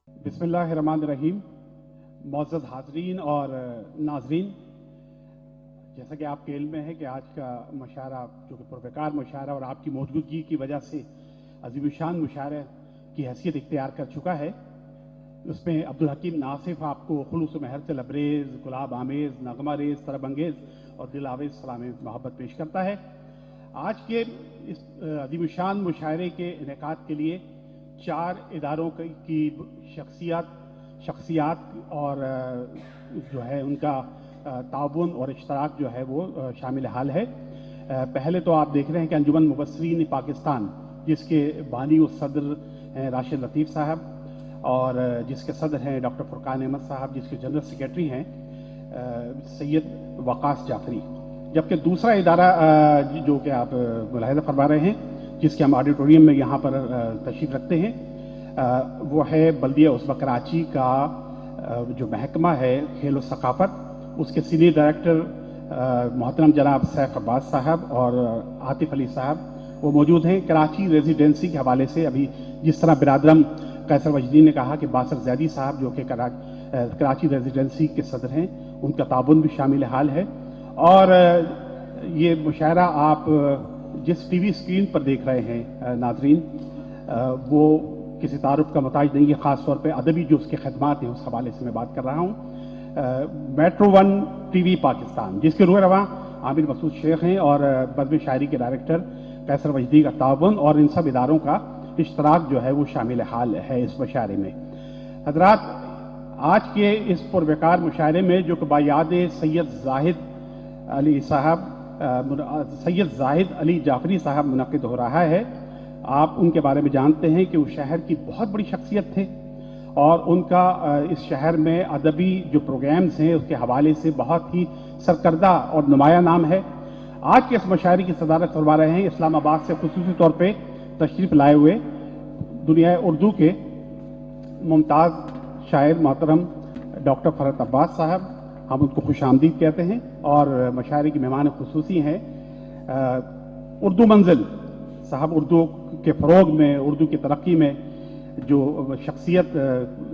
बिस्मिल्लाहिर्रहमानिर्रहीम। मुअज़्ज़ज़ हाज़रीन और नाज़रीन, जैसा कि आपके इल्म में है कि आज का मुशायरा जो कि पुरवकार मुशायरा और आपकी मौजूदगी की वजह से अज़ीमुशान मुशायरे की हैसियत इख्तियार कर चुका है, उसमें अब्दुल हकीम नासिफ आपको खुलूस महर से लबरेज़, गुलाब आमेज़, नगमा रेज़, तरब अंगेज़ और दिल आवेज़ सलाम मोहब्बत पेश करता है। आज के इस अज़ीमुशान मुशायरे के इनेकाद के लिए 4 इदारों की शख्सियात और जो है उनका ताउन और इश्तराक जो है वो शामिल हाल है। पहले तो आप देख रहे हैं कि अंजुमन मुबस्सिरीन पाकिस्तान, जिसके बानी और सदर हैं राशिद लतीफ़ साहब और जिसके सदर हैं डॉक्टर फुरकान अहमद साहब, जिसके जनरल सेक्रेटरी हैं सैयद वकास जाफरी। जबकि दूसरा इदारा जो कि आप मुलाहिज़ा फरमा रहे हैं, जिसके हम ऑडिटोरियम में यहाँ पर तशरीफ़ रखते हैं, वो है बल्दिया उस्बा कराची का जो महकमा है खेल और सकाफत, उसके सीनियर डायरेक्टर मोहतरम जनाब सैफ अब्बास साहब और आतिफ अली साहब वो मौजूद हैं। कराची रेजिडेंसी के हवाले से अभी जिस तरह बिरादरम कैसर वजदी ने कहा कि बासर ज़ैदी साहब जो कि कराची रेजिडेंसी के सदर हैं, उनका ताउन भी शामिल हाल है। और ये मुशायरा आप जिस टीवी स्क्रीन पर देख रहे हैं नाजरीन, वो किसी तारुफ का मुताज नहीं है। ख़ास तौर पे अदबी जो उसके खदमात हैं उस हवाले से मैं बात कर रहा हूँ। मेट्रो 1 टीवी पाकिस्तान, जिसके रूह रवां आमिर मसूद शेख हैं और बज़्म शायरी के डायरेक्टर कैसर वजदी का ताउन और इन सब इदारों का इश्तराक जो है वो शामिल हाल है इस मुशायरे में। हज़रात, आज के इस पुरवकार मुशायरे में जो कि बायाद सैयद ज़ाहिद अली जाफरी साहब मुनक़िद हो रहा है, आप उनके बारे में जानते हैं कि वो शहर की बहुत बड़ी शख्सियत थे और उनका इस शहर में अदबी जो प्रोग्राम्स हैं उसके हवाले से बहुत ही सरकर्दा और नुमाया नाम है। आज के इस मुशायरे की सदारत फरमा रहे हैं इस्लामाबाद से खुसूसी तौर पे तशरीफ़ लाए हुए दुनिया उर्दू के मुमताज़ शायर मोहतरम डॉक्टर फरहत अब्बास साहब, हम उनको खुश आमदीद कहते हैं और मुशायरे की मेहमान खुसूसी हैं उर्दू मंजिल साहब। उर्दू के फ़रोग में, उर्दू की तरक्की में जो शख्सियत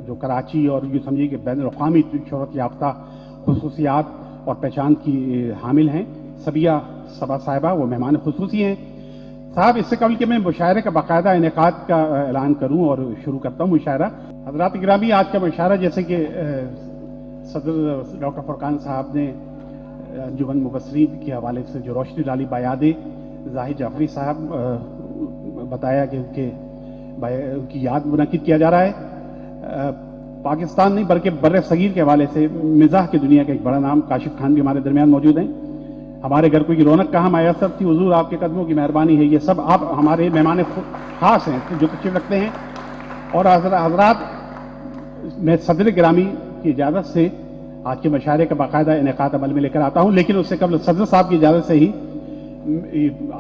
जो कराची और यूँ समझिए कि बैनुल-अक़वामी शोहरत याफ्ता खुसूसियात और पहचान की हामिल हैं, सबिया सबा साहिबा वो मेहमान खुसूसी हैं। साहब, इससे कबल कि मैं मुशायरे का बाकायदा इनेकाद का ऐलान करूँ और शुरू करता हूँ मुशायरा, हज़रात गिरामी, आज का मुशायरा जैसे कि सदर डॉक्टर फुरकान साहब ने अंजुमन मुबस्सिरीन के हवाले से जो रोशनी डाली, बायादे ज़ाहिद जाफरी साहब बताया कि उनकी याद मुनक़िद किया जा रहा है। पाकिस्तान नहीं बल्कि बर्रे सगीर के हवाले से मिज़ाह की दुनिया का एक बड़ा नाम काशिफ खान भी हमारे दरमियान मौजूद हैं। हमारे घर को की रौनक कहाँ मैसर थी, हुजूर आपके कदमों की मेहरबानी है। ये सब आप हमारे मेहमान खास हैं जो तशरीफ़ रखते हैं। और हज़रात, मैं सदर गिरामी की इजाज़त से आज के मुशायरे का बाकायदा इनेकाद अमल में लेकर आता हूँ, लेकिन उससे कबल सदर साहब की इजाज़त से ही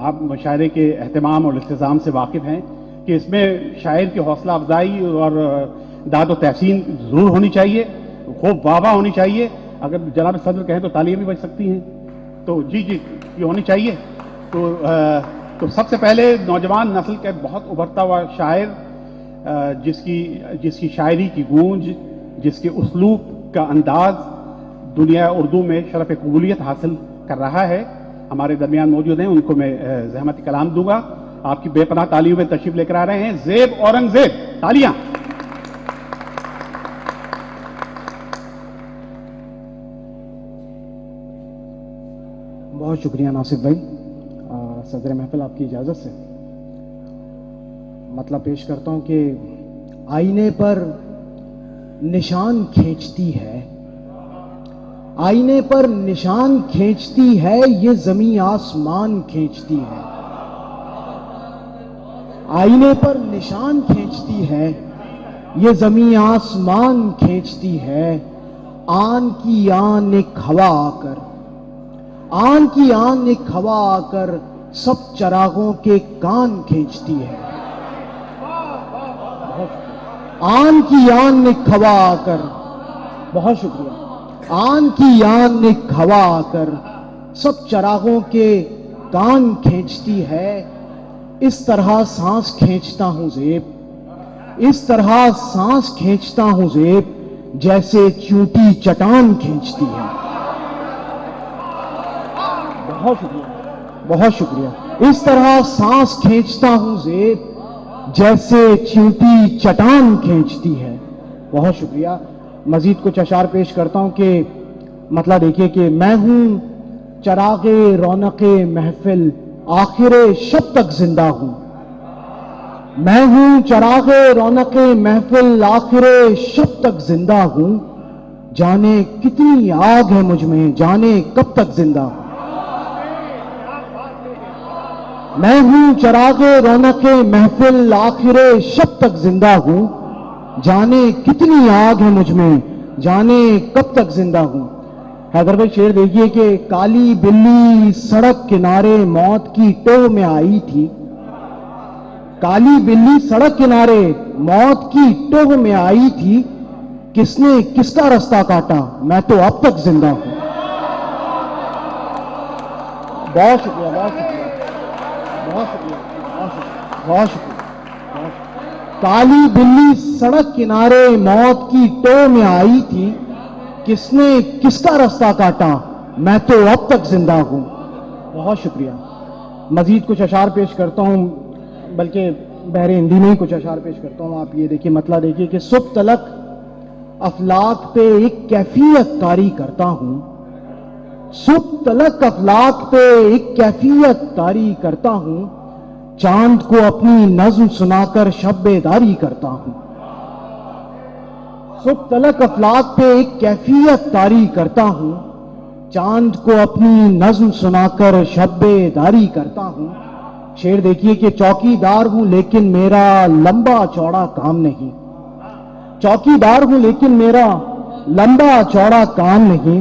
आप मुशायरे के एहतमाम और इल्तिज़ाम से वाकिफ़ हैं कि इसमें शायर की हौसला अफजाई और दाद व तहसीन ज़रूर होनी चाहिए, खूब वाह होनी चाहिए। अगर जनाब सदर कहें तो तालियां भी बज सकती हैं, तो जी ये होनी चाहिए। तो सबसे पहले नौजवान नस्ल के बहुत उभरता हुआ शायर, जिसकी शायरी की गूंज, जिसके उसलूब का अंदाज दुनिया उर्दू में शरफ़ कबूलियत हासिल कर रहा है, हमारे दरमियान मौजूद हैं। उनको मैं ज़हमत कलाम दूंगा। आपकी बेपनाह तालियों में तशरीफ लेकर आ रहे हैं ज़ेब औरंगज़ेब। तालियां। बहुत शुक्रिया नासिफ भाई। सदर महफिल, आपकी इजाज़त से मतलब पेश करता हूं कि आईने पर निशान खींचती है, आईने पर निशान खींचती है, ये ज़मीं आसमान खींचती है। आईने पर निशान खींचती है, ये ज़मीं आसमान खींचती है। आन की आन एक हवा आकर, आन की आन एक हवा आकर सब चरागों के कान खींचती है। आन की आन एक हवा आकर, बहुत शुक्रिया। आन की आन एक हवा आकर सब चरागों के कान खींचती है। इस तरह सांस खींचता हूं ज़ेब, اس طرح سانس کھینچتا ہوں زیب جیسے چونٹی چٹان کھینچتی ہے. بہت شکریہ، بہت شکریہ. اس طرح سانس کھینچتا ہوں زیب جیسے چونٹی چٹان کھینچتی ہے. بہت شکریہ. مزید کچھ اشعار پیش کرتا ہوں کہ مطلع دیکھیے کہ میں ہوں چراغ رونق محفل آخر شب تک زندہ ہوں. میں ہوں چراغ رونق محفل آخر شب تک زندہ ہوں. جانے کتنی آگ ہے مجھ میں، جانے کب تک زندہ ہوں. میں ہوں چراغ رونق محفل آخر شب تک زندہ ہوں. جانے کتنی آگ ہے مجھ میں، جانے کب تک زندہ ہوں. حیدر بھائی شعر دیکھیے کہ کالی بلی سڑک کنارے موت کی ٹوہ میں آئی تھی. کالی بلی سڑک کنارے موت کی ٹوہ میں آئی تھی. کس نے کس کا رستہ کاٹا، میں تو اب تک زندہ ہوں. بہت شکریہ، بہت شکریہ، بہت شکریہ، بہت شکریہ، بہت شکریہ. کالی بلی سڑک کنارے موت کی ٹوہ میں آئی تھی. کس نے کس کا رستہ کاٹا، میں تو اب تک زندہ ہوں. بہت شکریہ. مزید کچھ اشعار پیش کرتا ہوں، بلکہ بحر ہندی میں ہی کچھ اشعار پیش کرتا ہوں. آپ یہ دیکھیے مطلع دیکھیے کہ صبح تلک افلاک پہ ایک کیفیت طاری کرتا ہوں. صبح تلک افلاک پہ ایک کیفیت طاری کرتا ہوں. چاند کو اپنی نظم سنا کر شب بیداری کرتا ہوں. صبح تلک افلاک پہ ایک کیفیت طاری کرتا ہوں. چاند کو اپنی نظم سنا کر شب بیداری کرتا ہوں. شعر دیکھیے کہ چوکی دار ہوں لیکن میرا لمبا چوڑا کام نہیں. چوکی دار ہوں لیکن میرا لمبا چوڑا کام نہیں.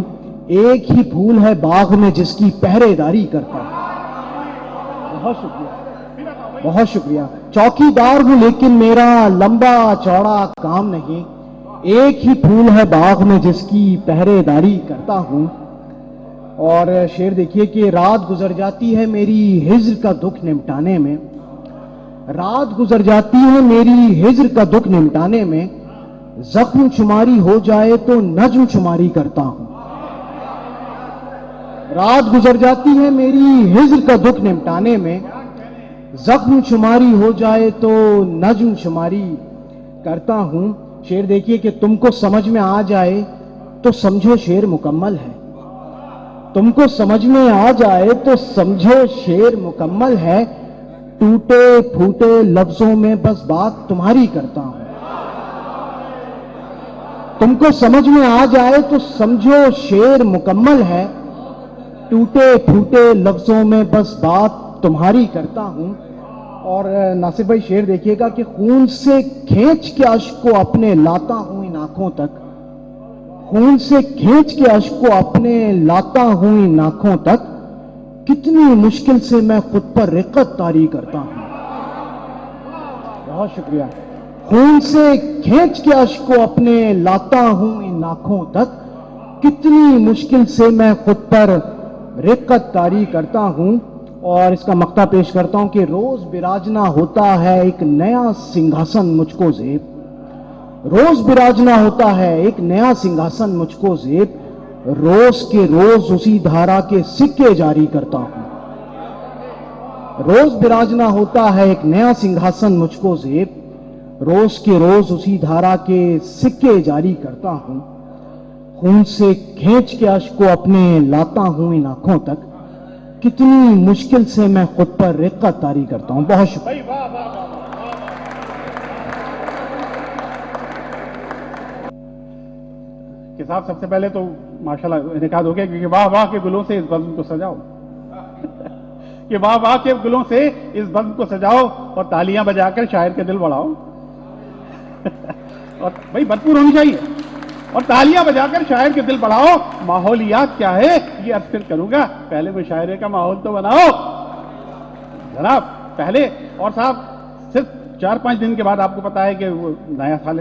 ایک ہی پھول ہے باغ میں جس کی پہرے داری کرتا ہوں. بہت شکریہ، بہت شکریہ. چوکی دار ہوں لیکن میرا لمبا چوڑا کام نہیں. ایک ہی پھول ہے باغ میں جس کی پہرے داری کرتا ہوں. اور شعر دیکھیے کہ رات گزر جاتی ہے میری ہجر کا دکھ نمٹانے میں. رات گزر جاتی ہے میری ہجر کا دکھ نمٹانے میں. زخم شماری ہو جائے تو نجم شماری کرتا ہوں. رات گزر جاتی ہے میری ہجر کا دکھ نمٹانے میں. زخم شماری ہو جائے تو نجم شماری کرتا ہوں. شعر دیکھیے کہ تم کو سمجھ میں آ جائے تو سمجھو شعر مکمل ہے. تم کو سمجھ میں آ جائے تو سمجھو شعر مکمل ہے. ٹوٹے پھوٹے لفظوں میں بس بات تمہاری کرتا ہوں. تم کو سمجھ میں آ جائے تو سمجھو شعر مکمل ہے. ٹوٹے پھوٹے لفظوں میں بس بات تمہاری کرتا ہوں. اور ناصر بھائی شعر دیکھیے گا کہ خون سے کھینچ کے اشک کو اپنے لاتا ہوں ان آنکھوں تک. خون سے کھینچ کے اشک کو اپنے لاتا ہوں ان آنکھوں تک. کتنی مشکل سے میں خود پر رقت طاری کرتا ہوں. بہت شکریہ. خون سے کھینچ کے اشک کو اپنے لاتا ہوں ان آنکھوں تک. کتنی مشکل سے میں خود پر رقت طاری کرتا ہوں. اور اس کا مقطع پیش کرتا ہوں کہ روز براجنا ہوتا ہے ایک نیا سنگھاسن مجھ کو زیب. روز براجنا ہوتا ہے ایک نیا سنگھاسن مجھ کو زیب. روز کے روز اسی دھارا کے سکے جاری کرتا ہوں. روز براجنا ہوتا ہے ایک نیا سنگھاسن مجھ کو زیب. روز کے روز اسی دھارا کے سکے جاری کرتا ہوں. خون سے کھینچ کے اشک کو اپنے لاتا ہوں ان آنکھوں تک. کتنی مشکل سے میں خود پر رقت طاری کرتا ہوں. بہت شکریہ. کہ صاحب سب سے پہلے تو ماشاءاللہ انعقاد ہو گیا کیونکہ واہ واہ کے گلوں سے اس بزم کو سجاؤ. کہ واہ واہ کے گلوں سے اس بزم کو سجاؤ اور تالیاں بجا کر شاعر کے دل بڑھاؤ. اور بھائی بھرپور ہونی چاہیے اور تالیاں بجا کر شاعر کے دل بڑھاؤ. ماحولیات کیا ہے یہ اب پھر کروں گا، پہلے مشاعرے کا ماحول تو بناؤ جناب پہلے. اور صاحب صرف 4-5 دن کے بعد آپ کو پتا ہے کہ وہ نیا سال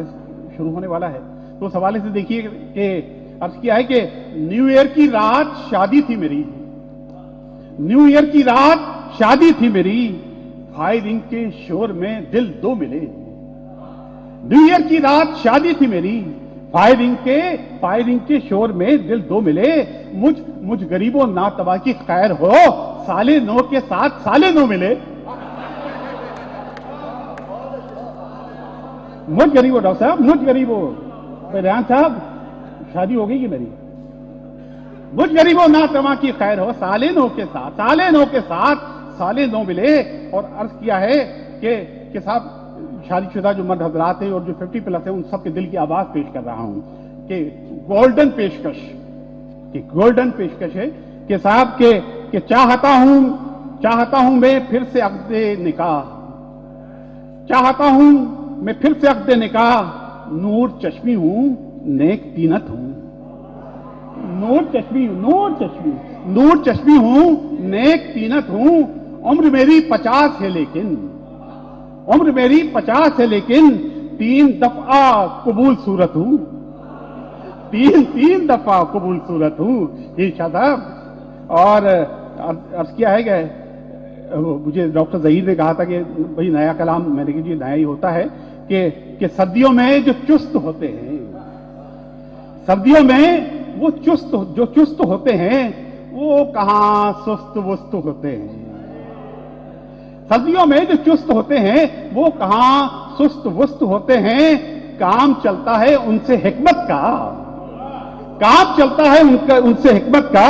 شروع ہونے والا ہے. تو اس حوالے سے دیکھیے کہ عرض کیا ہے کہ نیو ایئر کی رات شادی تھی میری. نیو ایئر کی رات شادی تھی میری. فائرنگ کے شور میں دل دو ملے. न्यू ईयर की रात शादी थी मेरी, फायरिंग के शोर में दिल दो मिले, मुझ गरीबों नातवा की खैर हो, साले नो के साथ साले नो मिले। मुझ गरीबों डॉक्टर साहब, मुझ गरीबों, रेहान साहब शादी हो गई कि मेरी, मुझ गरीबों नातवा की खैर हो, साले नो के साथ साले नो मिले। और अर्ज किया है कि साहब शादीशुदा जो मर्द हजरात हैं और जो 50 प्लस है, उन सबके दिल की आवाज पेश कर रहा हूं कि गोल्डन पेशकश है कि साहब के चाहता हूं मैं फिर से अक़्दे निकाह, चाहता हूं मैं फिर से अक़्दे निकाह, नूर चश्मी हूं नेक तीनत हूं, नूर चश्मी हूं नेक तीनत हूं। उम्र मेरी 50 है लेकिन 3 दफा कबूल सूरत हूं, तीन दफा कबूल सूरत हूं। ये साहब और अर्ज किया है कि मुझे डॉक्टर जहीर ने कहा था कि भाई नया कलाम, मैंने कहा जी नया ही होता है कि सर्दियों में जो चुस्त होते हैं, सर्दियों में वो जो चुस्त होते हैं वो कहां सुस्त वुस्त होते हैं, सर्दियों में जो चुस्त होते हैं वो कहां सुस्त वुस्त होते हैं। काम चलता है उनसे हिकमत का, काम चलता है उनसे हिकमत का,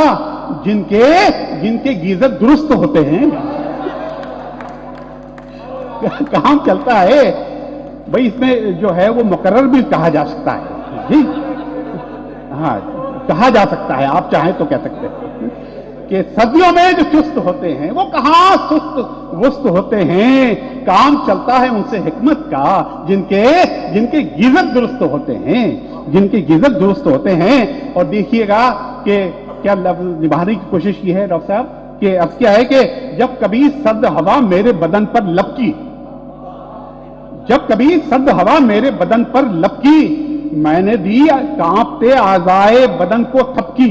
जिनके गीजर दुरुस्त होते हैं। काम चलता है भाई, इसमें जो है वो मुकर्रर भी कहा जा सकता है जी, हाँ कहा जा सकता है, आप चाहें तो कह सकते हैं कि सर्दियों में जो चुस्त होते हैं वो कहां सुस्त वुस्त होते हैं। काम चलता है उनसे हिकमत का, जिनके गीजर दुरुस्त होते हैं, और देखिएगा कि क्या लफ्ज निभाने की कोशिश की है डॉक्टर साहब कि अब क्या है कि जब कभी सर्द हवा मेरे बदन पर लपकी, मैंने दी कांपते आज़ाए बदन को थपकी,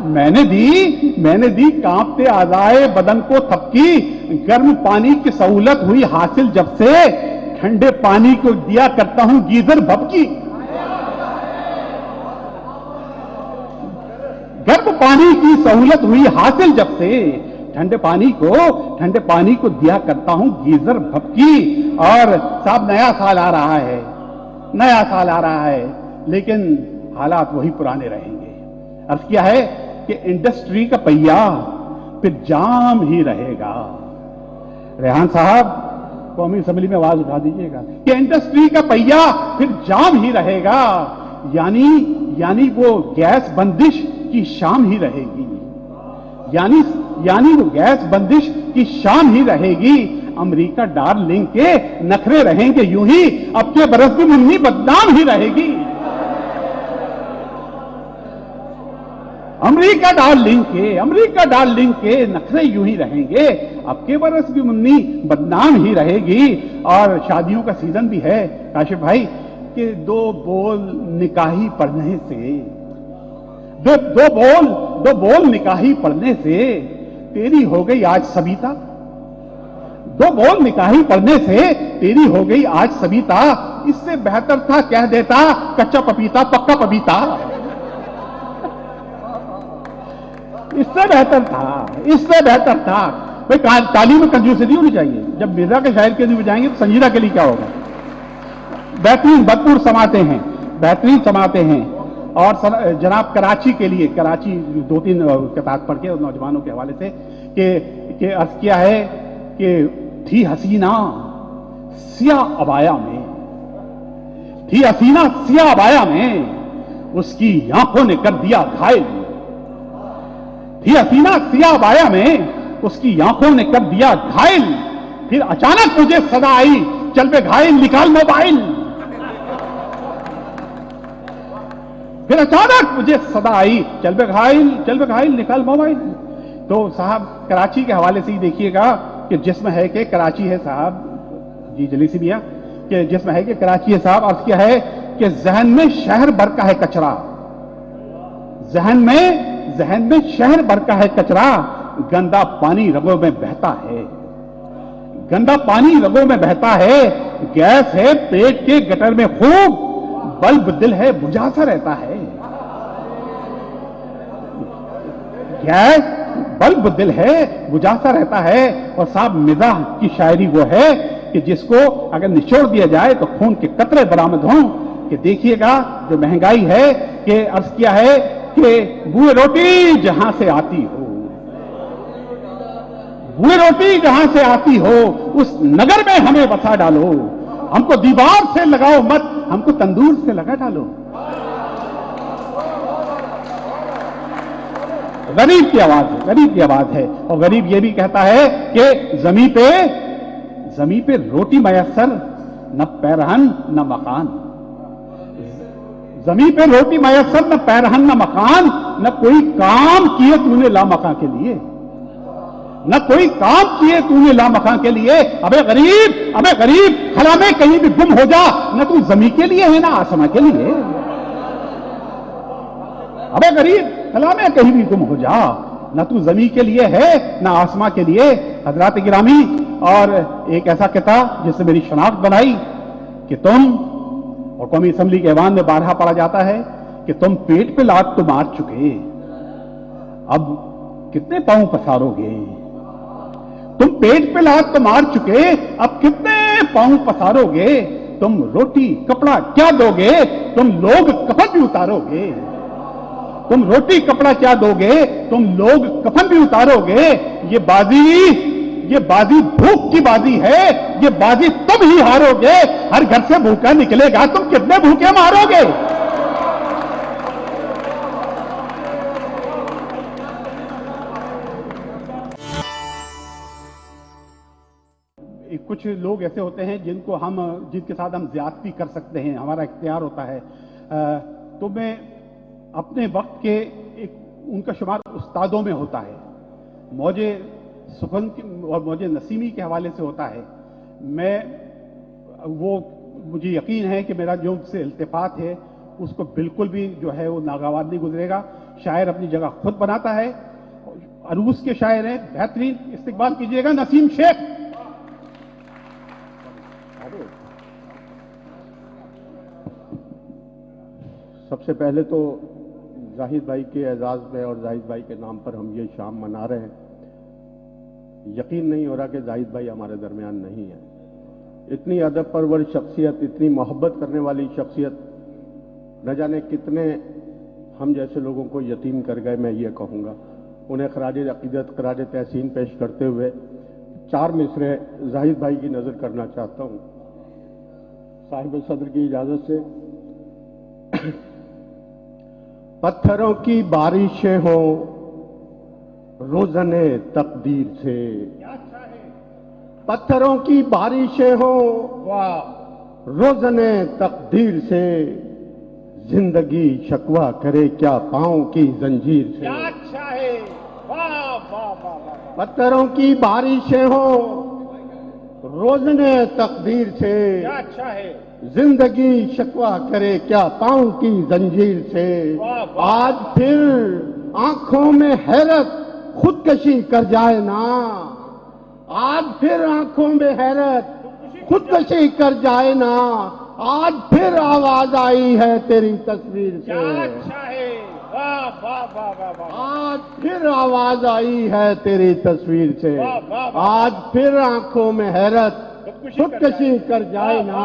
मैंने दी कांपते आज़ाए बदन को थपकी। गर्म पानी की सहूलत हुई हासिल जब से, ठंडे पानी को दिया करता हूं गीजर भपकी। गर्म पानी की सहूलत हुई हासिल जब से, ठंडे पानी को दिया करता हूं गीजर भपकी। और साहब नया साल आ रहा है लेकिन हालात वही पुराने रहेंगे। अर्ज किया है कि इंडस्ट्री का पहिया फिर जाम ही रहेगा। रेहान साहब कौमी असेंबली में आवाज उठा दीजिएगा कि इंडस्ट्री का पहिया फिर जाम ही रहेगा, यानी वो गैस बंदिश की शाम ही रहेगी, यानी वो गैस बंदिश की शाम ही रहेगी। अमेरिका डार्लिंग के नखरे रहेंगे यूं ही, अब के बरस भी मुन्नी बदनाम ही रहेगी। अमेरिका डार्लिंग के नखरे यूं ही रहेंगे, अब के बरस भी मुन्नी बदनाम ही रहेगी। और शादियों का सीजन भी है काशिफ भाई कि दो बोल निकाही पढ़ने से तेरी हो गई आज सविता, दो बोल निकाही पढ़ने से तेरी हो गई आज सविता। इससे बेहतर था कह देता कच्चा पपीता पक्का पपीता, इससे बेहतर था। भाई तालीम में कंजूसी नहीं होनी चाहिए। जब मिर्जा के शायर के लिए जाएंगे तो संजीदा के लिए क्या होगा। बेहतरीन भरपूर बेहतरीन समाते हैं। और जनाब कराची के लिए, कराची 2-3 किताब पढ़ के नौजवानों के हवाले से कि अर्ज किया है कि थी हसीना सियाह अबाया में उसकी आंखों ने कर दिया घायल, थी हसीना सियाह अबाया में उसकी आंखों ने कर दिया घायल। फिर अचानक मुझे सदा आई चल बे घायल निकाल मोबाइल, फिर अचानक मुझे सदा आई चल बे घायल निकाल मोबाइल। तो साहब कराची के हवाले से ही देखिएगा कि जिसमें है कि कराची है साहब जी जलीसी मियां कि जिसमें है कि कराची है साहब। अर्ज क्या है कि जहन में शहर भर का है कचरा, जहन में शहर भर का है कचरा। गंदा पानी रगों में बहता है, گیس ہے پیٹ کے گٹر میں خوب، بلب دل ہے بجھا سا رہتا ہے. گیس بلب دل ہے بجھا سا رہتا ہے. اور صاحب مزاح کی شاعری وہ ہے کہ جس کو اگر نچوڑ دیا جائے تو خون کے قطرے برآمد ہوں. کہ دیکھیے گا جو مہنگائی ہے کہ عرض کیا ہے کہ بوئے روٹی جہاں سے آتی ہو، بوئے روٹی جہاں سے آتی ہو اس نگر میں ہمیں بسا ڈالو. ہم کو دیوار سے لگاؤ مت، ہم کو تندور سے لگا ڈالو. غریب کی آواز ہے، غریب کی آواز ہے. اور غریب یہ بھی کہتا ہے کہ زمیں پہ روٹی میسر نہ پیرہن نہ مکان. زمیں پہ روٹی میسر نہ پیرہن نہ مکان، نہ کوئی کام کیے تو نے لامکاں کے لیے، نہ کوئی کام کیے تو نے لامکاں کے لیے. ابے غریب خلا میں کہیں بھی گم ہو جا، نہ تو زمیں کے لیے ہے نہ آسماں کے لیے. ابے غریب خلا میں کہیں بھی گم ہو جا، نہ تو زمیں کے لیے ہے نہ آسماں کے لیے. حضرات گرامی، اور ایک ایسا کتاب جس سے میری شناخت بنائی کہ تم، اور قومی اسمبلی کے ایوان میں بارہا پڑھا جاتا ہے کہ تم پیٹ پہ لات تو مار چکے، اب کتنے پاؤں پسارو گے. تم پیٹ پہ لات تو مار چکے، اب کتنے پاؤں پسارو گے. تم روٹی کپڑا کیا دو گے، تم لوگ کفن بھی اتارو گے. تم روٹی کپڑا کیا دو گے، تم لوگ کفن بھی اتارو گے. یہ بازی بھوک کی بازی ہے، یہ بازی تم ہی ہارو گے. ہر گھر سے بھوکا نکلے گا، تم کتنے بھوکے مارو گے. کچھ لوگ ایسے ہوتے ہیں جن کے ساتھ ہم زیادتی کر سکتے ہیں، ہمارا اختیار ہوتا ہے. تو میں اپنے وقت کے ان کا شمار استادوں میں ہوتا ہے. موجے سخن اور موجے نسیمی کے حوالے سے ہوتا ہے. مجھے یقین ہے کہ میرا جو ان سے التفات ہے اس کو بالکل بھی جو ہے وہ ناگوار نہیں گزرے گا. شاعر اپنی جگہ خود بناتا ہے. عروس کے شاعر ہیں، بہترین استقبال کیجیے گا نسیم شیخ. سب سے پہلے تو زاہد بھائی کے اعزاز میں اور زاہد بھائی کے نام پر ہم یہ شام منا رہے ہیں. یقین نہیں ہو رہا کہ زاہد بھائی ہمارے درمیان نہیں ہے. اتنی ادب پرور شخصیت، اتنی محبت کرنے والی شخصیت، نہ جانے کتنے ہم جیسے لوگوں کو یتیم کر گئے. میں یہ کہوں گا انہیں خراج عقیدت، خراج تحسین پیش کرتے ہوئے 4 مصرے زاہد بھائی کی نظر کرنا چاہتا ہوں صاحب صدر کی اجازت سے. پتھروں کی بارشیں ہوں روزن تقدیر سے، پتھروں کی بارشیں ہوں روزن تقدیر سے، زندگی شکوہ کرے کیا پاؤں کی زنجیر سے. پتھروں کی بارشیں ہوں روزن تقدیر سے، زندگی شکوہ کرے کیا پاؤں کی زنجیر سے. آج پھر آنکھوں میں حیرت خودکشی کر جائے نا، آج پھر آنکھوں میں حیرت خودکشی کر جائے نا. آج پھر آواز آئی ہے تیری تصویر سے، آج پھر آواز آئی ہے تیری تصویر سے. آج پھر آنکھوں میں حیرت خودکشی کر جائے نا،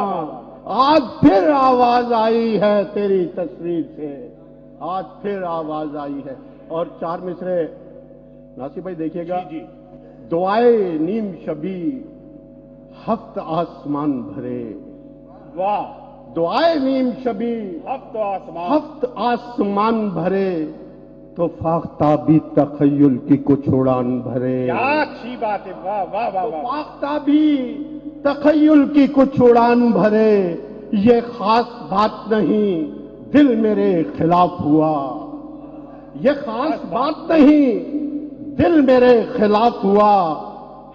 آج پھر آواز آئی ہے تیری تصویر سے، آج پھر آواز آئی ہے. اور 4 مصرے ناصر بھائی دیکھیے گا. دعائے نیم شبی ہفت آسمان بھرے، دعائے نیم شبی ہفت آسمان بھرے، تو فاختابی تخیل کی کچھ اڑان بھرے. اچھی بات ہے، واہ واہ واہ واہ. فاختابی تخیل کی کچھ اڑان بھرے، یہ خاص بات نہیں دل میرے خلاف ہوا، یہ خاص بات نہیں دل میرے خلاف ہوا،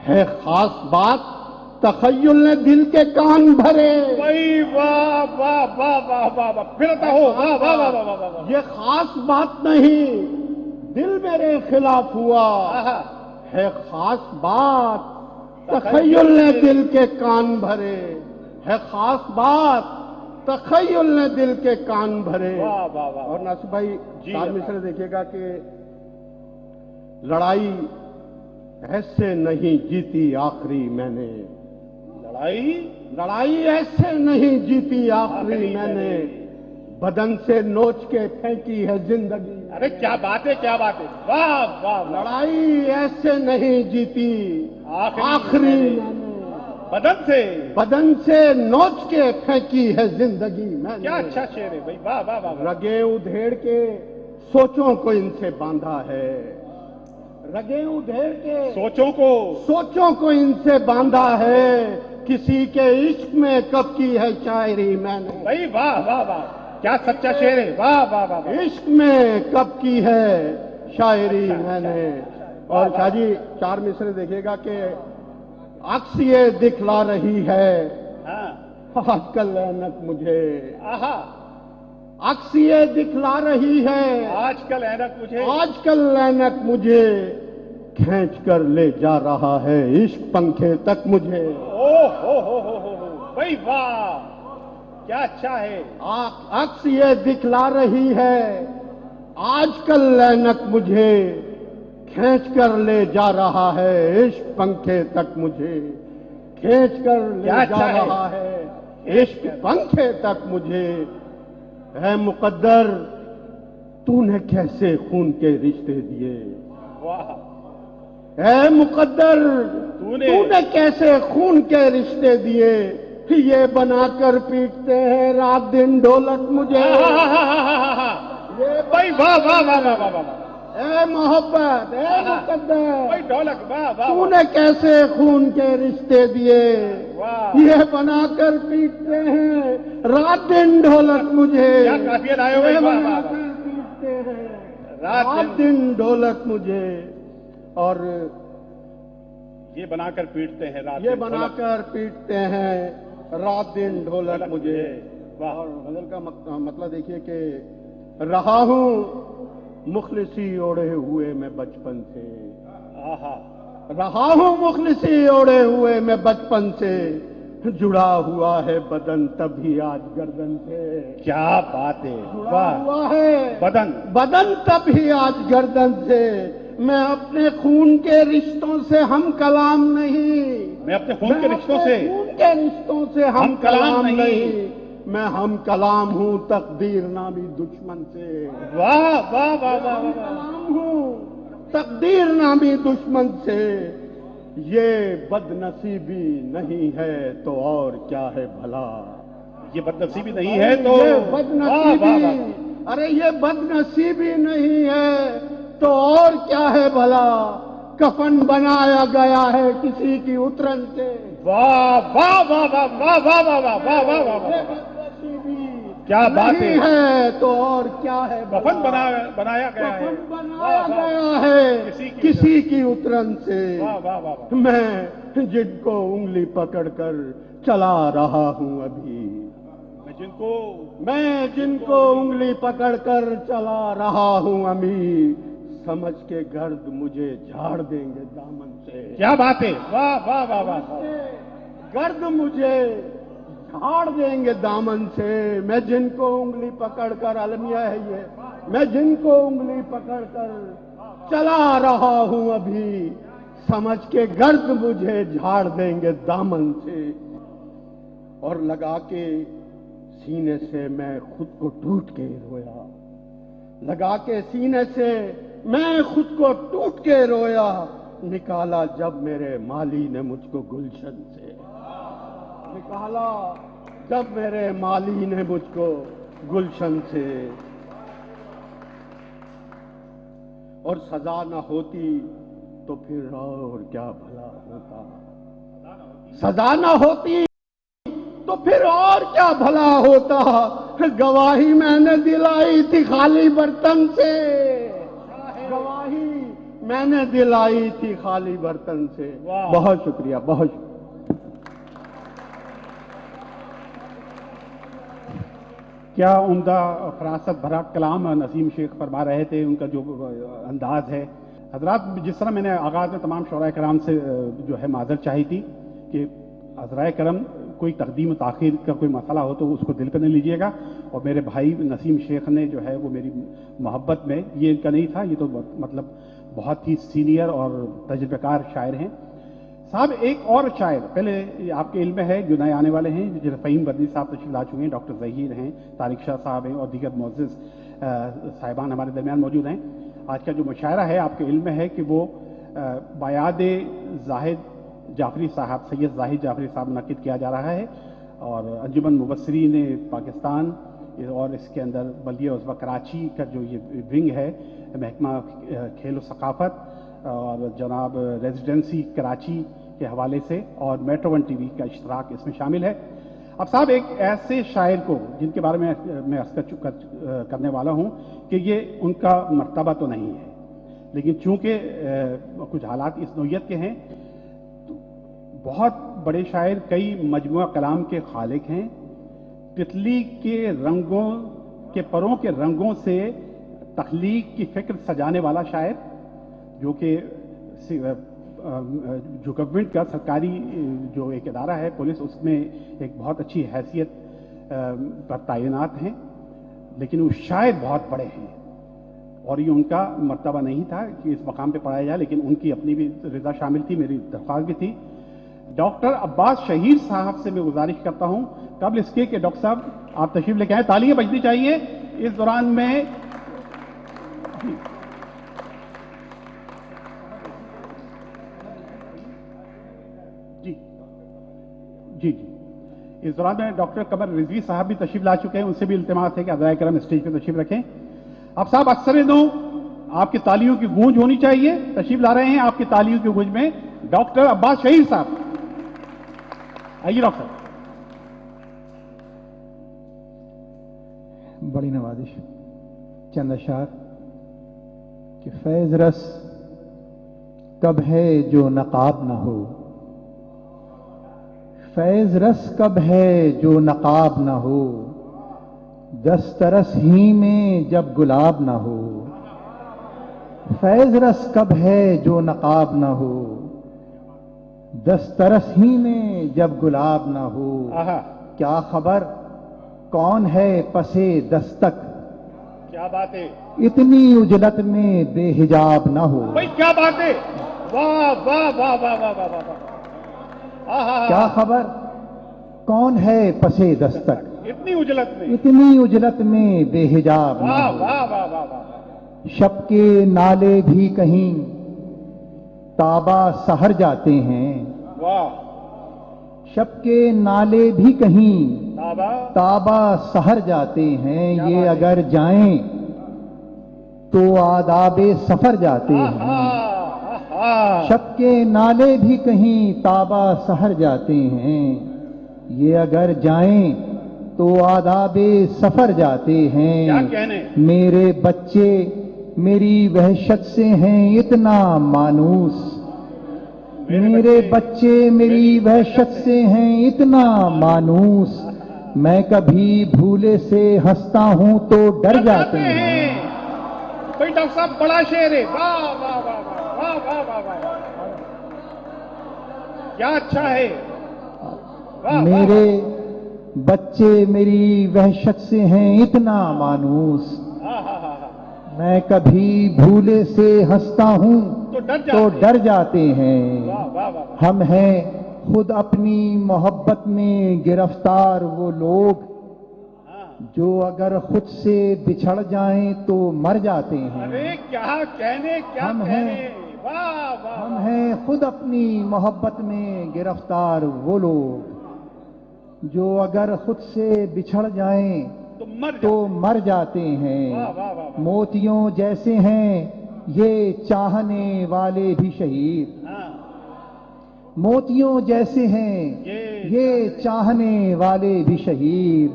ہے خاص بات تخیل نے دل کے کان بھرے. واہ واہ واہ واہ واہ واہ. پھرتا ہو، واہ واہ واہ واہ واہ. یہ خاص بات نہیں دل میرے خلاف ہوا، ہے خاص بات تخیل نے دل کے کان بھرے، ہے خاص بات تخیل نے دل کے کان بھرے. واہ واہ واہ. اور ناصر بھائی جی چار جناب. مصرے دیکھیے گا کہ لڑائی ایسے نہیں جیتی آخری میں نے. لڑائی ایسے نہیں جیتی آخری میں نے. بدن سے نوچ کے پھینکی ہے زندگی. ارے کیا بات ہے، کیا بات ہے. واہ واہ. لڑائی ایسے نہیں جیتی آخری میں نے. بدن سے نوچ کے پھینکی ہے زندگی میں نے. کیا اچھا شعر ہے بھائی. واہ واہ واہ. رگیں ادھیڑ کے سوچوں کو ان سے باندھا ہے. رگیں ادھیڑ کے سوچوں کو ان سے باندھا ہے. کسی کے عشق میں کب کی ہے شاعری میں نے. بھائی واہ واہ واہ. کیا سچا شعر ہے. واہ واہ واہ. عشق میں کب کی ہے شاعری میں نے. اور شاہ جی چار مصرے دیکھیے گا کہ عکس یہ دکھلا رہی ہے آج کل اینک مجھے. عکس یہ دکھلا رہی ہے آج کل اینک مجھے. آج کل اینک مجھے کھینچ کر لے جا رہا ہے عشق پنکھے تک مجھے. او ہو بھائی واہ. کیا اچھا ہے. عکس یہ دکھلا رہی ہے آج کل اینک مجھے کھینچ کر لے جا رہا ہے عشق پنکھے تک مجھے. کھینچ کر لے جا رہا ہے عشق پنکھے تک مجھے. اے مقدر تو نے کیسے خون کے رشتے دیے. واہ. اے مقدر تو نے کیسے خون کے رشتے دیے. یہ بنا کر پیٹتے ہیں رات دن ڈھولک مجھے. بھائی واہ واہ واہ واہ واہ. اے محبت اے مقدر بھائی ڈھولک. واہ واہ. تو نے کیسے خون کے رشتے دیے. واہ. یہ بنا کر پیٹتے ہیں رات دن ڈھولک مجھے. کیا قافیہ لائے ہو بھائی. یہ واہ بنا واہ کر واہ. پیٹتے ہیں رات رات دن ڈھولک مجھے. اور یہ بنا کر پیٹتے ہیں رات. یہ بنا کر پیٹتے ہیں رات دن ڈھولک مجھے. اور غزل کا مطلب دیکھیے کہ رہا ہوں مخلصی اوڑھے ہوئے میں بچپن سے. رہا ہوں مخلصی اوڑھے ہوئے میں بچپن سے. جڑا ہوا ہے بدن تبھی آج گردن سے. کیا بات ہے. جڑا ہوا ہے بدن تبھی آج گردن سے. میں اپنے خون کے رشتوں سے ہم کلام نہیں. میں اپنے خون کے رشتوں سے خون کے رشتوں سے ہم کلام نہیں. میں ہم کلام ہوں تقدیر نامی دشمن سے. واہ واہ واہ واہ. کلام ہوں تقدیر نامی دشمن سے. یہ بد نصیبی نہیں ہے تو اور کیا ہے بھلا. یہ بد نصیبی نہیں ہے تو بد نصیبی. ارے یہ بد نصیبی نہیں ہے تو اور کیا ہے بھلا. کفن بنایا گیا ہے کسی کی اترن سے. واہ واہ واہ واہ واہ واہ واہ واہ واہ واہ واہ. کیا بات ہے تو اور کیا ہے. کفن بنایا گیا ہے. کفن بنایا گیا ہے کسی کی اترن سے. میں جن کو انگلی پکڑ کر چلا رہا ہوں ابھی. میں جن کو انگلی پکڑ کر چلا رہا ہوں ابھی. سمجھ کے گرد مجھے جھاڑ دیں گے دامن سے. کیا بات ہے. واہ واہ واہ واہ. گرد مجھے جھاڑ دیں گے دامن سے. میں جن کو انگلی پکڑ کر المیہ ہے یہ. میں جن کو انگلی پکڑ کر چلا رہا ہوں ابھی. سمجھ کے گرد مجھے جھاڑ دیں گے دامن سے. اور لگا کے سینے سے میں خود کو ٹوٹ کے رویا. لگا کے سینے سے میں خود کو ٹوٹ کے رویا. نکالا جب میرے مالی نے مجھ کو گلشن سے. نکالا جب میرے مالی نے مجھ کو گلشن سے. اور سزا نہ ہوتی تو پھر اور کیا بھلا ہوتا. سزا نہ ہوتی تو پھر اور کیا بھلا ہوتا. گواہی میں نے دلائی تھی خالی برتن سے. گواہی میں نے دلائی تھی خالی برتن سے. بہت شکریہ بہت شکریہ. کیا عمدہ فراست بھرا کلام نسیم شیخ فرما رہے تھے. ان کا جو انداز ہے حضرات، جس طرح میں نے آغاز میں تمام شعراء کرام سے جو ہے معذرت چاہی تھی کہ अज़राए करम कोई तकदीम ताख़ीर का कोई मसला हो तो उसको दिल पे नहीं लीजिएगा। और मेरे भाई नसीम शेख ने जो है वो मेरी मोहब्बत में, ये इनका नहीं था, ये तो मतलब बहुत ही सीनियर और तजुर्बेकार शायर हैं। साहब एक और शायर पहले आपके इल्म में है जो नए आने वाले हैं, जैसे फ़हीम बदनी साहब तशरीफ ला चुके हैं, डॉक्टर ज़हीर हैं, तारिक शाह साहब हैं और दीगर मुअज़्ज़िज़ साहिबान हमारे दरमियान मौजूद हैं। आज का जो मुशायरा है आपके इल्म में है कि वो बायाद जाहिद जाफरी साहब, सैयद जाहिद जाफरी साहब मुनक़िद किया जा रहा है। और अंजुमन मुबस्सिरीन पाकिस्तान और इसके अंदर बल्दिया उज़्मा कराची का जो ये विंग है, महकमा खेल और सकाफ़त और जनाब रेजिडेंसी कराची के हवाले से और मेट्रो वन टीवी का इश्तराक इसमें शामिल है। अब साहब एक ऐसे शायर को जिनके बारे में मैं अर्ज़ करने वाला हूँ कि ये उनका मर्तबा तो नहीं है, लेकिन चूंकि कुछ हालात इस नौइयत के हैं, तो बहुत बड़े शायर, कई मजमुआ कलाम के खालिक हैं। तितली के रंगों के परों के रंगों से तख्लीक की फिक्र सजाने वाला शायर, जो कि जो गवर्नमेंट का सरकारी जो एक इदारा है पुलिस, उसमें एक बहुत अच्छी हैसियत पर तैनात हैं, लेकिन वो शायर बहुत बड़े हैं और ये उनका मर्तबा नहीं था कि इस मकाम पे पढ़ाया जाए, लेकिन उनकी अपनी भी रिजा शामिल थी, मेरी दरख्वास्त भी थी। डॉक्टर अब्बास शहीद साहब से मैं गुजारिश करता हूं कबल इसके कि डॉक्टर साहब आप तशरीफ लेके आए, तालियां बजनी चाहिए इस दौरान में। जी जी जी, इस दौरान में डॉक्टर कमर रिजवी साहब भी तशरीफ ला चुके हैं, उनसे भी इल्तिमास है कि अज़राए करम स्टेज पर तशरीफ रखें। अब साहब अक्सर दो आपकी तालियों की गूंज होनी चाहिए, तशरीफ ला रहे हैं आपकी तालियों की गूंज में डॉक्टर अब्बास शहीद साहब। आइए डॉक्टर। बड़ी नवाजिश, चंद अशार कि फैज़ रस कब है जो नकाब न हो, फैज़ रस कब है जो नकाब न हो, दस्तरस ही में जब गुलाब न हो। फैज़ रस कब है जो नकाब न हो, दस्तरस ही में जब गुलाब न हो। क्या खबर कौन है पसे दस्तक, क्या बात है, इतनी उजलत में बेहिजाब न हो। भाई क्या बात है, वाह वाह वाह वाह वाह वाह वाह। क्या खबर कौन है पसे दस्तक, इतनी उजलत में, इतनी उजलत में बेहिजाब न वाह हो। वाह वाह वाह वाह। शब के नाले भी कहीं ताबा सहर जाते हैं, वाह। शब के नाले भी कहीं ताबा ताबा सहर जाते हैं। क्या ये बात है। अगर जाएं तो आदाबे सफर जाते हैं। शब के नाले भी कहीं ताबा सहर जाते हैं। ये अगर जाएं तो आदाबे सफर जाते हैं। क्या कहने। मेरे बच्चे मेरी वहशत से हैं इतना मानूस, मेरे बच्चे मेरी वहशत से हैं इतना मानूस। मैं कभी भूले से हंसता हूं तो डर जाते हैं। भाई डॉक्टर साहब बड़ा शेर है, वाह वाह वाह वाह वाह वाह वाह वाह, क्या अच्छा है। वाह, मेरे बच्चे मेरी वहशत से हैं इतना मानूस, मैं कभी भूले से हंसता हूं तो डर जाते हैं। वाह वाह वाह। हम हैं खुद अपनी मोहब्बत में गिरफ्तार वो लोग जो अगर खुद से बिछड़ जाएं तो मर जाते हैं। अरे क्या कहने, क्या हम कहने, हैं, वाह वाह। हम हैं खुद अपनी मोहब्बत में गिरफ्तार वो लोग जो अगर खुद से बिछड़ जाएं तो मर जाते हैं। वाह वाह वाह। मोतियों जैसे हैं ये चाहने वाले भी शहीद, हाँ। मोतियों जैसे हैं ये चाहने वाले भी शहीद।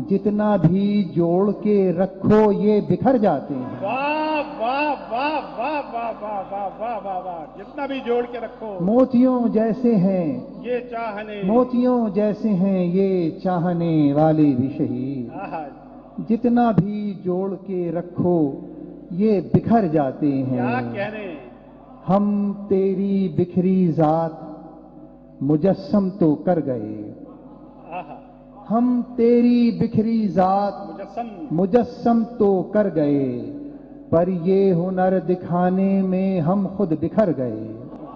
जितना भी जोड़ के रखो ये बिखर जाते हैं। वाह वाह वाह वाह वाह वाह वाह वाह वाह वाह, जितना भी जोड़ के रखो मोतियों जैसे हैं ये चाहने, मोतियों जैसे हैं ये चाहने वाले भी शहीद। आहा, जितना भी जोड़ के रखो ये बिखर जाते क्या हैं। कहने। हम तेरी बिखरी जात मुजस्सम तो कर गए। आहा, हम तेरी बिखरी जात मुजस्सम मुजस्सम तो कर गए, पर ये हुनर दिखाने में हम खुद बिखर गए।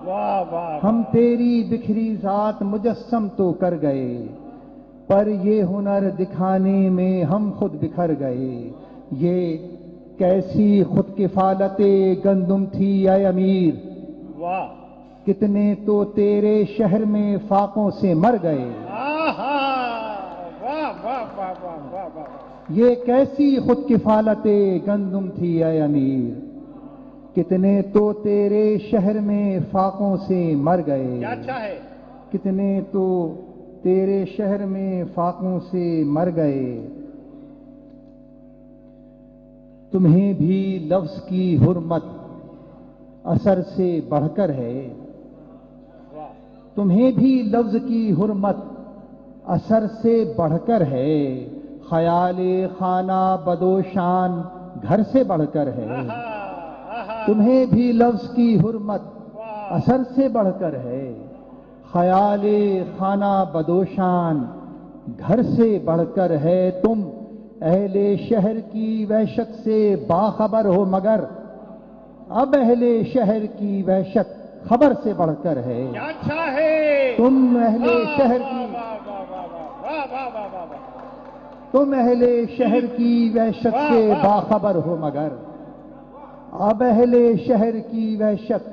वाह वाह, हम तेरी बिखरी जात मुजस्सम तो कर गए, पर ये हुनर दिखाने में हम खुद बिखर गए। ये कैसी खुद किफालते गंदुम थी ऐ अमीर, वाह, कितने तो तेरे शहर में फाकों से मर गए। आहा, वाह वाह वाह वाह वाह वाह, ये कैसी खुद किफालते गंदुम थी ऐ अमीर, कितने तो तेरे शहर में फाकों से मर गए। क्या अच्छा है। कितने तो तेरे शहर में फाकों से मर गए। तुम्हें भी लफ्ज की हुर्मत असर से बढ़कर है। वाह, तुम्हें भी लफ्ज की हुर्मत असर से बढ़कर है। ख्याले खाना बदोशान घर से बढ़कर है। आहा, आहा, तुम्हें भी लफ्ज की हुर्मत वाह, असर से बढ़कर है। ख्याले खाना बदोशान घर से बढ़कर है। तुम अहले शहर की वहशत से बाखबर हो, मगर अब अहले शहर की वहशत खबर से बढ़कर है। क्या अच्छा है। तुम अहले शहर वाह, की वाह, वाह, वाह, वाह, वाह, वाह, वाह, वाह, वाह। तुम अहले शहर की वहशत वाह, से वाह। बाखबर हो, मगर अब अहले शहर की वहशत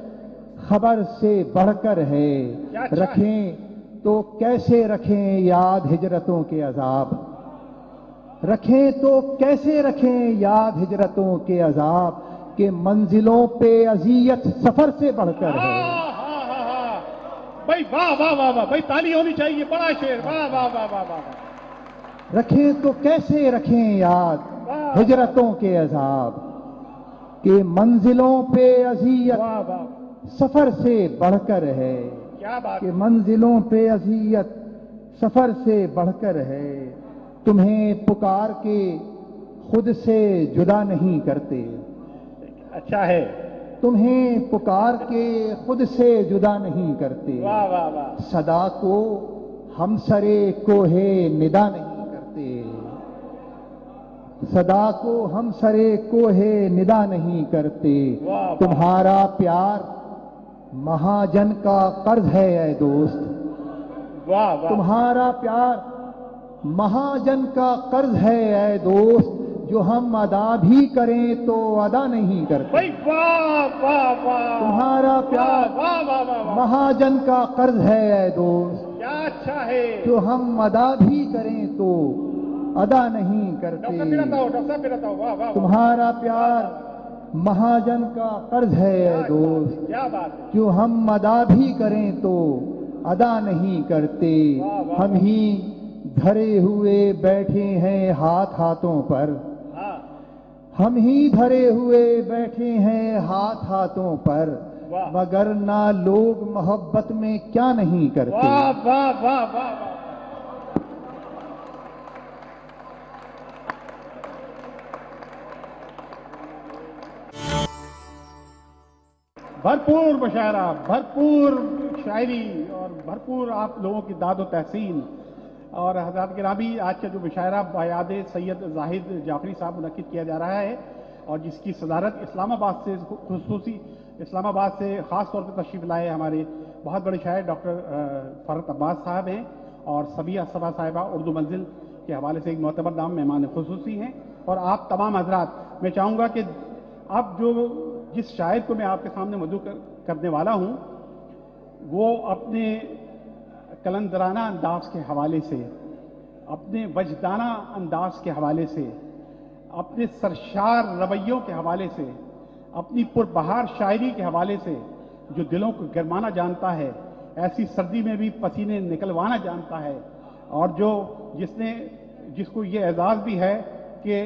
खबर से बढ़कर है। क्या अच्छा है। रखें तो कैसे रखें याद हिजरतों के अजाब, रखें तो कैसे रखें याद हिजरतों के अजाब, के मंजिलों पे अजियत सफर से बढ़कर है। भाई वाह वाह वाह वाह, भाई ताली होनी चाहिए, बड़ा शेर, वाह वाह वाह वाह वाह। रखें तो कैसे रखें याद वाह। हिजरतों के अजाब, के मंजिलों पे अजियत वाह वाह, सफर से बढ़कर है। क्या बात। कि मंजिलों पे अजियत सफर से बढ़कर है। तुम्हें पुकार के खुद से जुदा नहीं करते। अच्छा है। तुम्हें पुकार के खुद से जुदा नहीं करते। वाह वाह वाह, सदा को हम सरे कोहे निदा नहीं करते। सदा को हम सरे कोहे निदा नहीं करते। वाह, वाह। तुम्हारा प्यार महाजन का कर्ज है ऐ दोस्त। वाह वाह, तुम्हारा प्यार महाजन का कर्ज है ऐ दोस्त, जो हम अदा भी करें तो अदा नहीं करते। भाई वाह वाह वाह, तुम्हारा प्यार वाह वाह वाह वाह, महाजन का कर्ज है ऐ दोस्त, क्या अच्छा है। जो हम अदा भी करें तो अदा नहीं करते। डॉक्टर पिराता हो, डॉक्टर पिराता हो, वाह वाह, तुम्हारा प्यार महाजन का कर्ज है ऐ दोस्त, क्या बात है। जो हम अदा भी करें तो अदा नहीं करते। वाह, वाह, हम ही धरे हुए बैठे हैं हाथ हाथों पर। हाँ, हम ही धरे हुए बैठे हैं हाथ हाथों पर, वाह। मगर ना लोग मोहब्बत में क्या नहीं करते। वाह वाह वाह वाह वाह, भरपूर मुशायरा, भरपूर शायरी और भरपूर आप लोगों की दाद व तहसीन। और हज़रात गिरामी, आज का जो मुशायरा बायाद सैयद जाहिद जाफरी साहब मुनक्किद किया जा रहा है और जिसकी सदारत इस्लामाबाद से खुसूसी इस्लामाबाद से ख़ास तौर पर तशरीफ़ लाए हमारे बहुत बड़े शायर डॉक्टर फरहत अब्बास साहब हैं और सबिया सबा साहिबा उर्दू मंजिल के हवाले से एक मोतबर नाम मेहमान खुसूसी हैं। और आप तमाम हज़रात, मैं चाहूँगा कि आप जिस शायर को मैं आपके सामने मदऊ करने वाला हूँ, वो अपने कलंदराना अंदाज के हवाले से, अपने वजदाना अंदाज के हवाले से, अपने सरशार रवैयों के हवाले से, अपनी पुरबहार शायरी के हवाले से जो दिलों को गरमाना जानता है, ऐसी सर्दी में भी पसीने निकलवाना जानता है, और जिसको ये एजाज़ भी है कि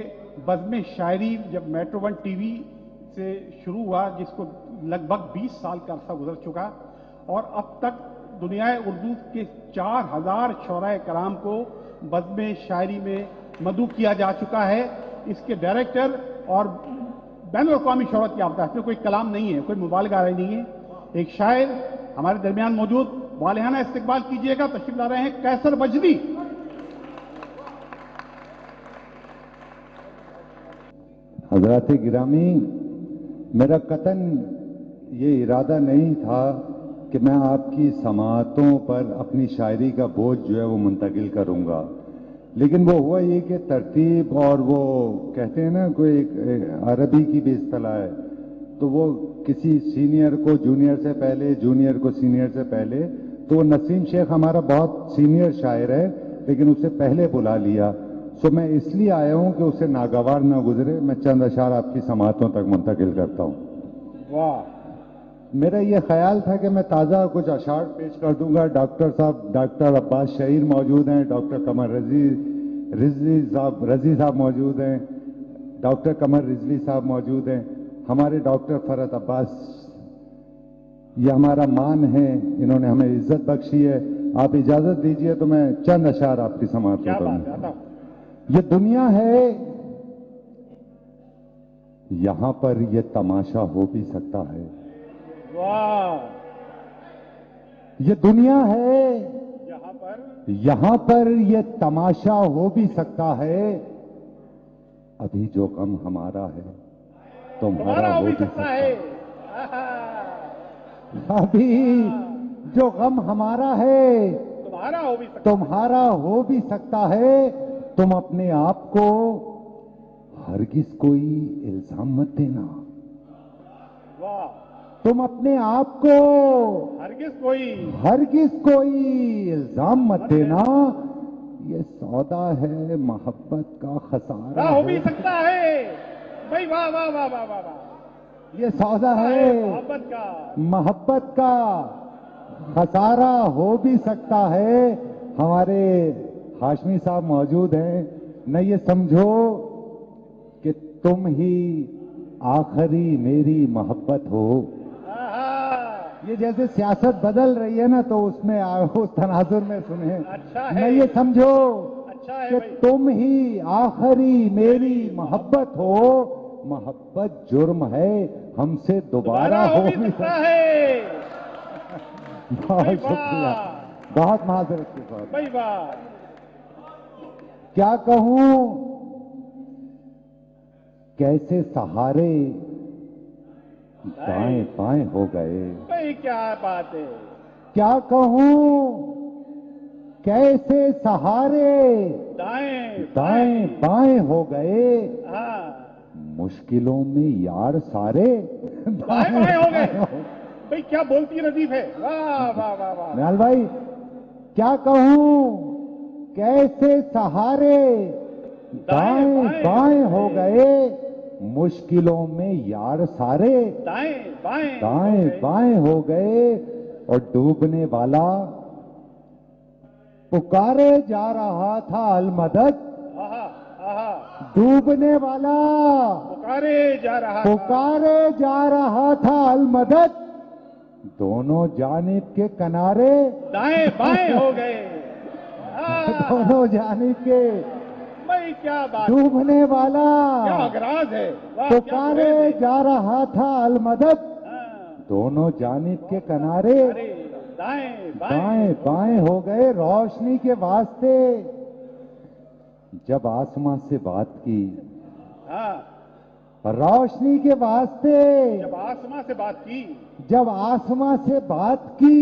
बज़्म शायरी जब मेट्रो वन टीवी से शुरू हुआ, जिसको लगभग 20 साल का अरसा गुजर चुका, और अब तक दुनिया उर्दू के 4000 शोराए कराम को बज़्म शायरी में मदऊ किया जा चुका है। इसके डायरेक्टर और बैनुल-अक़वामी शोहरत याफ्ता है, कोई कलाम नहीं है, कोई मुबालगा नहीं है। एक शायर हमारे दरमियान मौजूद वालिहाना इस्तकबाल कीजिएगा। तशरीफ ला रहे हैं कैसर वजदी। हजरात गिरामी, मेरा कतन ये इरादा नहीं था कि मैं आपकी समाअतों पर अपनी शायरी का बोझ जो है वो मुंतकिल करूंगा, लेकिन वो हुआ ये कि तरतीब और वो कहते हैं ना कोई एक अरबी की भी इस्तिलाह है, तो वो किसी सीनियर को जूनियर से पहले, जूनियर को सीनियर से पहले, तो नसीम शेख हमारा बहुत सीनियर शायर है लेकिन उससे पहले बुला लिया। सो मैं इसलिए आया हूं कि उससे नागवार ना गुजरे। मैं चंद अशार आपकी समाअतों तक मुंतकिल करता हूं। वाह, मेरा ये ख्याल था कि मैं ताज़ा कुछ अशार पेश कर दूंगा। डॉक्टर साहब, डॉक्टर अब्बास शहीर मौजूद हैं, डॉक्टर कमर रजी साहब मौजूद हैं, डॉक्टर कमर रिजवी साहब मौजूद हैं, हमारे डॉक्टर फरत अब्बास, ये हमारा मान है, इन्होंने हमें इज्जत बख्शी है। आप इजाजत दीजिए तो मैं चंद अशार आपकी समाअत क्या करता बात है, हूं। बताओ। ये दुनिया है, यहां पर ये तमाशा हो भी सकता है। वाह, ये दुनिया है, यहाँ पर ये तमाशा हो भी सकता है। अभी जो गम हमारा है तुम्हारा हो भी सकता है। अभी जो गम हमारा है तुम्हारा हो भी सकता तुम्हारा हो भी सकता है। तुम अपने आप को हरगिज कोई इल्जाम मत देना। वाह, तुम अपने आप को हरगिज कोई इल्जाम मत देना। ये सौदा है मोहब्बत का खसारा हो भी सकता है भाई। वाह वाह वाह वाह वाह वाह, ये सौदा है मोहब्बत का खसारा हो भी सकता है। हमारे हाशमी साहब मौजूद हैं। न ये समझो कि तुम ही आखिरी मेरी मोहब्बत हो। ये जैसे सियासत बदल रही है ना, तो उसमें उस तनाजुर में सुने। अच्छा न है, ये समझो अच्छा है कि भाई। तुम ही आखिरी मेरी मोहब्बत हो। मोहब्बत जुर्म है, हमसे दोबारा हो भी सकता है बहुत शुक्रिया, बहुत माजरत के साथ। भाई। वाह, क्या कहूं, कैसे सहारे दाएं बाएं हो गए। भाई क्या बात है। क्या कहूं, कैसे सहारे दाएं दाएं बाएं हो गए। हाँ, मुश्किलों में यार सारे दाएं बाएं हो गए। भाई क्या बोलती रदीफ है। वाह वाह वाह वाह। निहाल भाई, क्या कहूं, कैसे सहारे दाएं बाएं हो गए। मुश्किलों में यार सारे दाएं बाएं हो गए। और डूबने वाला पुकारे जा रहा था अलमदद। डूबने वाला पुकारे जा रहा था अलमदद। दोनों जानिब के किनारे दाएं बाएं हो गए। दोनों जानिब के भाई क्या बात, डूबने वाला क्या अगराज है। वाह, क्या पुकारे गुरेज है। जा रहा था अलमदद। हाँ, दोनों जानिब के किनारे अरे दाएं दाएं बाएं हो गए। रोशनी के वास्ते जब आसमां से बात की, हाँ, रोशनी के वास्ते जब आसमां से बात की, जब आसमां से बात की,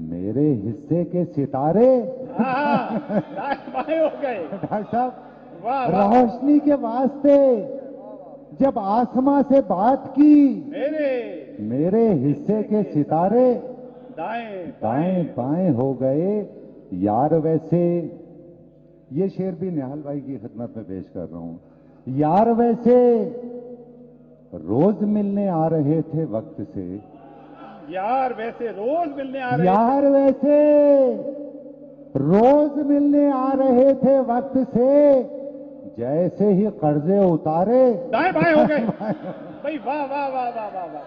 मेरे हिस्से के सितारे हाँ, दाएं बाएं हो गए। डॉक्टर साहब, वाह वाह, रोशनी के वास्ते जब आसमां से बात की, मेरे हिस्से के सितारे दाएं दाएं बाएं हो गए। यार वैसे, ये शेर भी निहाल भाई की खिदमत में पेश कर रहा हूं। यार वैसे रोज मिलने आ रहे थे वक्त से। यार वैसे रोज मिलने आ रहे। यार वैसे रोज मिलने आ रहे थे वक्त से। जैसे ही कर्जे उतारे दाएं बाएं हो गए। भाई वाह वाह वाह वाह वाह वाह।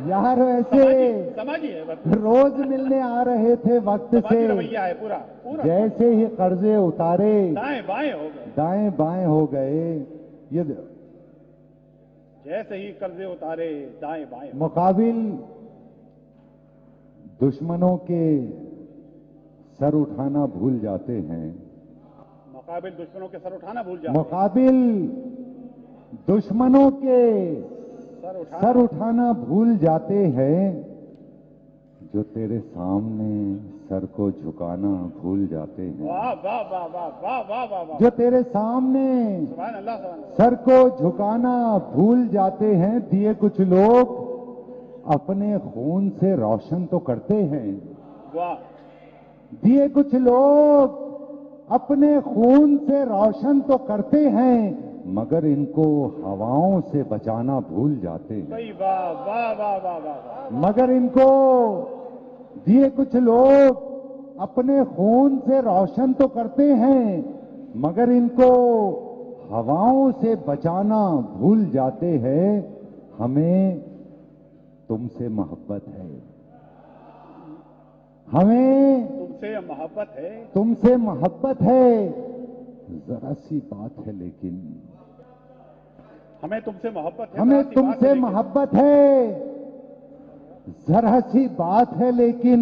यार वैसे समाजी है, बस रोज मिलने आ रहे थे वक्त समाजी से। रवैया है पूरा पूरा। जैसे ही कर्जे उतारे दाएं बाएं हो गए। दाएं बाएं हो गए। ये जैसे ही कर्जे उतारे दाएं बाएं। मुकाबिल दुश्मनों के सर उठाना भूल जाते हैं, मुकाबिल दुश्मनों के सर उठाना भूल जाते मुकाबिल दुश्मनों के हैं। सर उठाना भूल जाते हैं, जो तेरे सामने सर को झुकाना भूल जाते हैं, वाह वाह वाह वाह वाह वाह वाह वाह, जो तेरे सामने सुभान अल्लाह सुभान अल्लाह। सर को झुकाना भूल जाते हैं। दिए कुछ लोग अपने खून से रोशन तो करते हैं, वाह, दिए कुछ लोग अपने खून से रोशन तो करते हैं, मगर इनको हवाओं से बचाना भूल जाते हैं, भाई वाह वाह वाह वाह वाह वाह, मगर इनको दिए कुछ लोग अपने खून से रोशन तो करते हैं, मगर इनको हवाओं से बचाना भूल जाते हैं। हमें तुमसे मोहब्बत है, हमें तुमसे मोहब्बत है, तुमसे मोहब्बत है, जरा सी बात है लेकिन, हमें तुमसे मोहब्बत है, हमें जरा सी बात तुमसे है, लेकिन मोहब्बत है, जरा सी बात है लेकिन,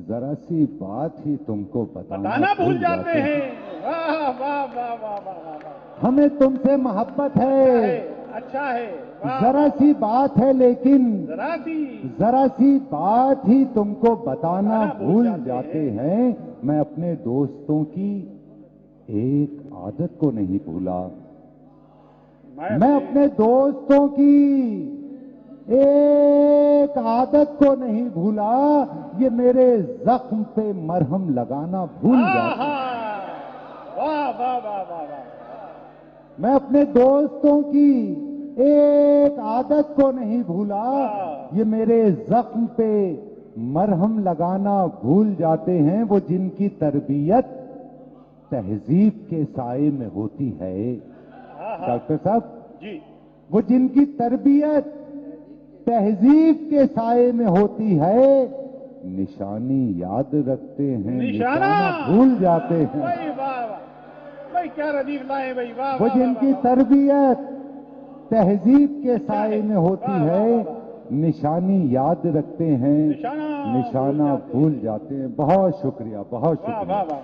जरा सी बात ही तुमको बताना भूल जाते हैं। वाह वाह वाह वाह वाह वाह वाह, हमें तुमसे मोहब्बत है, अच्छा है, वाह, जरा सी बात है लेकिन, जरा सी, जरा सी बात ही तुमको बताना बताना भूल जाते हैं। मैं अपने दोस्तों की एक आदत को नहीं भूला, मैं अपने दोस्तों की एक आदत को नहीं भूला, ये मेरे जख्म पे मरहम लगाना भूल जाते हैं। वाह वाह वाह वाह वाह, मैं अपने दोस्तों की एक आदत को नहीं भूला, ये मेरे जख्म पे मरहम लगाना भूल जाते हैं। वो जिनकी तरबियत तहजीब के साए में होती है, डॉक्टर साहब जी, वो जिनकी तरबियत तहजीब के साए में होती है, निशानी याद रखते हैं, निशाना भूल जाते हैं। भाई वाह वाह, भाई क्या रदीफ लाए भाई, वाह वो वाह, जिनकी वाह, वाह, तरबियत तहजीब के साए में होती वाह, वाह, है, वाह, निशानी याद रखते हैं, निशाना निशाना भूल जाते हैं। बहुत शुक्रिया, बहुत वाह शुक्रिया। वाह वाह।